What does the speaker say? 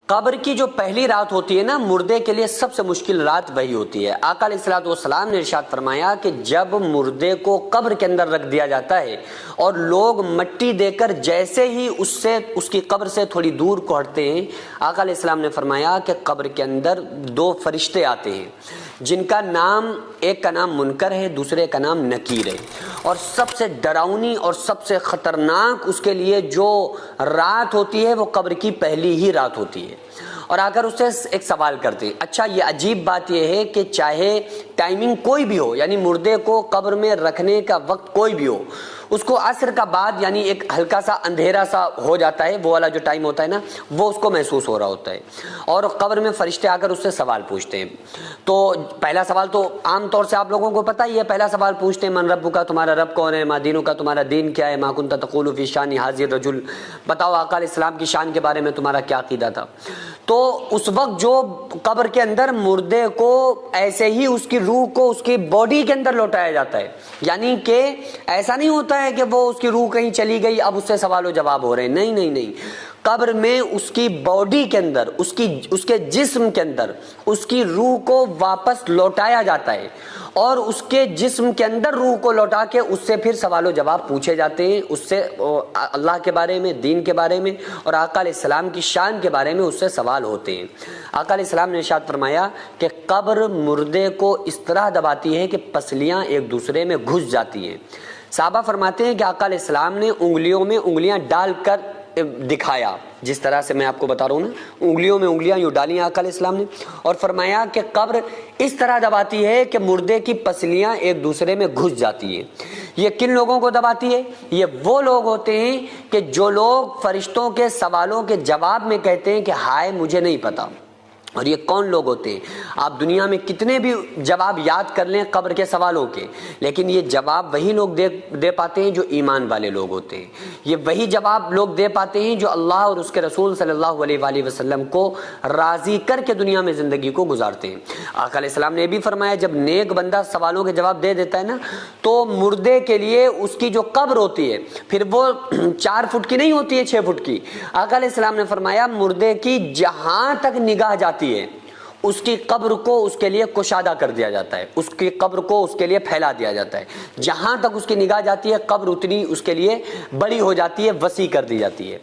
قبر کی جو پہلی رات ہوتی ہے نا، مردے کے لیے سب سے مشکل رات وہی ہوتی ہے۔ آقا علیہ الصلوۃ والسلام نے ارشاد فرمایا کہ جب مردے کو قبر کے اندر رکھ دیا جاتا ہے اور لوگ مٹی دے کر جیسے ہی اس کی قبر سے تھوڑی دور کو ہٹتے ہیں، آقا علیہ السلام نے فرمایا کہ قبر کے اندر دو فرشتے آتے ہیں جن کا نام، ایک کا نام منکر ہے، دوسرے کا نام نکیر ہے، اور سب سے ڈراؤنی اور سب سے خطرناک اس کے لیے جو رات ہوتی ہے وہ قبر کی پہلی ہی رات ہوتی ہے۔ اور اگر اس سے ایک سوال کرتے ہیں، اچھا یہ عجیب بات یہ ہے کہ چاہے ٹائمنگ کوئی بھی ہو، یعنی مردے کو قبر میں رکھنے کا وقت کوئی بھی ہو، اس کو عصر کا بعد یعنی ایک ہلکا سا اندھیرا سا ہو جاتا ہے، وہ والا جو ٹائم ہوتا ہے نا، وہ اس کو محسوس ہو رہا ہوتا ہے، اور قبر میں فرشتے آ کر اس سے سوال پوچھتے ہیں۔ تو پہلا سوال تو عام طور سے آپ لوگوں کو پتہ ہی ہے، پہلا سوال پوچھتے ہیں من رب کا، تمہارا رب کون ہے، ما دینوں کا، تمہارا دین کیا ہے، ما کنت تقول فی شان حاضر رجل، بتاؤ آقا علیہ السلام کی شان کے بارے میں تمہارا کیا عقیدہ تھا۔ تو اس وقت جو قبر کے اندر مردے کو ایسے ہی اس کی روح کو اس کی باڈی کے اندر لوٹایا جاتا ہے، یعنی کہ ایسا نہیں ہوتا ہے کہ وہ اس کی روح کہیں چلی گئی اب اس سے سوال و جواب ہو رہے ہیں، نہیں نہیں نہیں، قبر میں اس کی باڈی کے اندر، اس کے جسم کے اندر اس کی روح کو واپس لوٹایا جاتا ہے، اور اس کے جسم کے اندر روح کو لوٹا کے اس سے پھر سوال و جواب پوچھے جاتے ہیں، اس سے اللہ کے بارے میں، دین کے بارے میں اور آقا علیہ السلام کی شان کے بارے میں اس سے سوال ہوتے ہیں۔ آقا علیہ السلام نے ارشاد فرمایا کہ قبر مردے کو اس طرح دباتی ہے کہ پسلیاں ایک دوسرے میں گھس جاتی ہیں۔ صحابہ فرماتے ہیں کہ آقا علیہ السلام نے انگلیوں میں انگلیاں ڈال کر دکھایا، جس طرح سے میں آپ کو بتا رہا ہوں نا، انگلیوں میں انگلیاں یوں ڈالی آقا علیہ السلام نے، اور فرمایا کہ قبر اس طرح دباتی ہے کہ مردے کی پسلیاں ایک دوسرے میں گھس جاتی ہیں۔ یہ کن لوگوں کو دباتی ہے؟ یہ وہ لوگ ہوتے ہیں کہ جو لوگ فرشتوں کے سوالوں کے جواب میں کہتے ہیں کہ ہائے مجھے نہیں پتا۔ اور یہ کون لوگ ہوتے ہیں؟ آپ دنیا میں کتنے بھی جواب یاد کر لیں قبر کے سوالوں کے، لیکن یہ جواب وہی لوگ دے پاتے ہیں جو ایمان والے لوگ ہوتے ہیں، یہ وہی جواب لوگ دے پاتے ہیں جو اللہ اور اس کے رسول صلی اللہ علیہ وآلہ وسلم کو راضی کر کے دنیا میں زندگی کو گزارتے ہیں۔ آقا علیہ السلام نے یہ بھی فرمایا جب نیک بندہ سوالوں کے جواب دے دیتا ہے نا، تو مردے کے لیے اس کی جو قبر ہوتی ہے پھر وہ 4 فٹ کی نہیں ہوتی ہے، 6 فٹ کی۔ آقا علیہ السلام نے فرمایا مردے کی جہاں تک نگاہ جاتی ہے اس کی قبر کو اس کے لیے کشادہ کر دیا جاتا ہے، اس کی قبر کو اس کے لیے پھیلا دیا جاتا ہے، جہاں تک اس کی نگاہ جاتی ہے قبر اتنی اس کے لیے بڑی ہو جاتی ہے، وسیع کر دی جاتی ہے۔